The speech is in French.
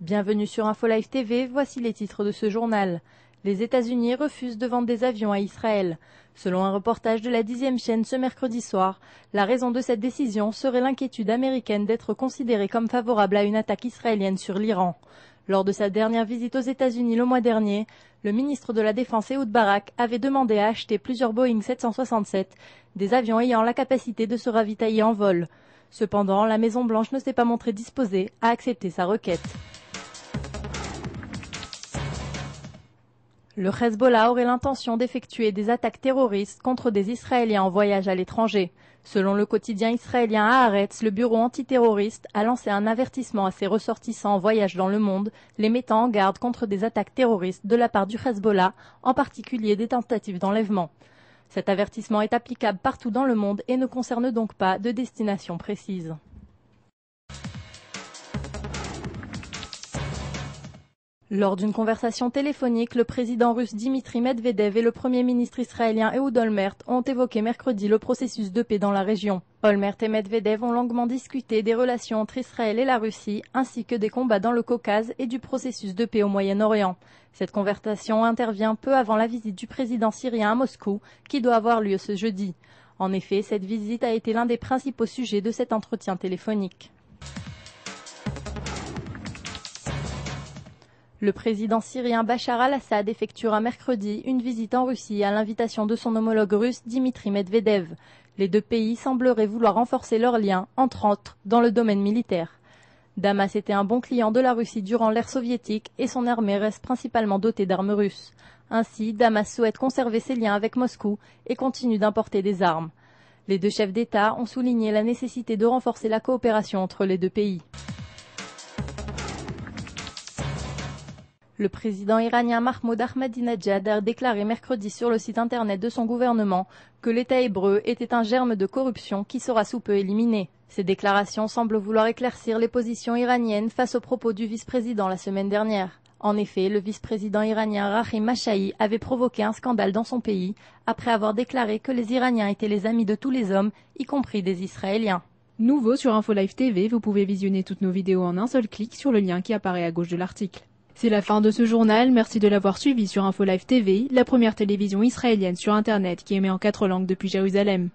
Bienvenue sur InfoLive TV, voici les titres de ce journal. Les États-Unis refusent de vendre des avions à Israël. Selon un reportage de la 10e chaîne ce mercredi soir, la raison de cette décision serait l'inquiétude américaine d'être considérée comme favorable à une attaque israélienne sur l'Iran. Lors de sa dernière visite aux États-Unis le mois dernier, le ministre de la Défense Ehud Barak avait demandé à acheter plusieurs Boeing 767, des avions ayant la capacité de se ravitailler en vol. Cependant, la Maison-Blanche ne s'est pas montrée disposée à accepter sa requête. Le Hezbollah aurait l'intention d'effectuer des attaques terroristes contre des Israéliens en voyage à l'étranger. Selon le quotidien israélien Haaretz, le bureau antiterroriste a lancé un avertissement à ses ressortissants en voyage dans le monde, les mettant en garde contre des attaques terroristes de la part du Hezbollah, en particulier des tentatives d'enlèvement. Cet avertissement est applicable partout dans le monde et ne concerne donc pas de destination précise. Lors d'une conversation téléphonique, le président russe Dimitri Medvedev et le premier ministre israélien Ehud Olmert ont évoqué mercredi le processus de paix dans la région. Olmert et Medvedev ont longuement discuté des relations entre Israël et la Russie, ainsi que des combats dans le Caucase et du processus de paix au Moyen-Orient. Cette conversation intervient peu avant la visite du président syrien à Moscou, qui doit avoir lieu ce jeudi. En effet, cette visite a été l'un des principaux sujets de cet entretien téléphonique. Le président syrien Bachar al-Assad effectuera mercredi une visite en Russie à l'invitation de son homologue russe Dimitri Medvedev. Les deux pays sembleraient vouloir renforcer leurs liens, entre autres, dans le domaine militaire. Damas était un bon client de la Russie durant l'ère soviétique et son armée reste principalement dotée d'armes russes. Ainsi, Damas souhaite conserver ses liens avec Moscou et continue d'importer des armes. Les deux chefs d'État ont souligné la nécessité de renforcer la coopération entre les deux pays. Le président iranien Mahmoud Ahmadinejad a déclaré mercredi sur le site internet de son gouvernement que l'État hébreu était un germe de corruption qui sera sous peu éliminé. Ces déclarations semblent vouloir éclaircir les positions iraniennes face aux propos du vice-président la semaine dernière. En effet, le vice-président iranien Rahim Mashahi avait provoqué un scandale dans son pays après avoir déclaré que les Iraniens étaient les amis de tous les hommes, y compris des Israéliens. Nouveau sur InfoLive TV, vous pouvez visionner toutes nos vidéos en un seul clic sur le lien qui apparaît à gauche de l'article. C'est la fin de ce journal, merci de l'avoir suivi sur InfoLive TV, la première télévision israélienne sur Internet qui émet en 4 langues depuis Jérusalem.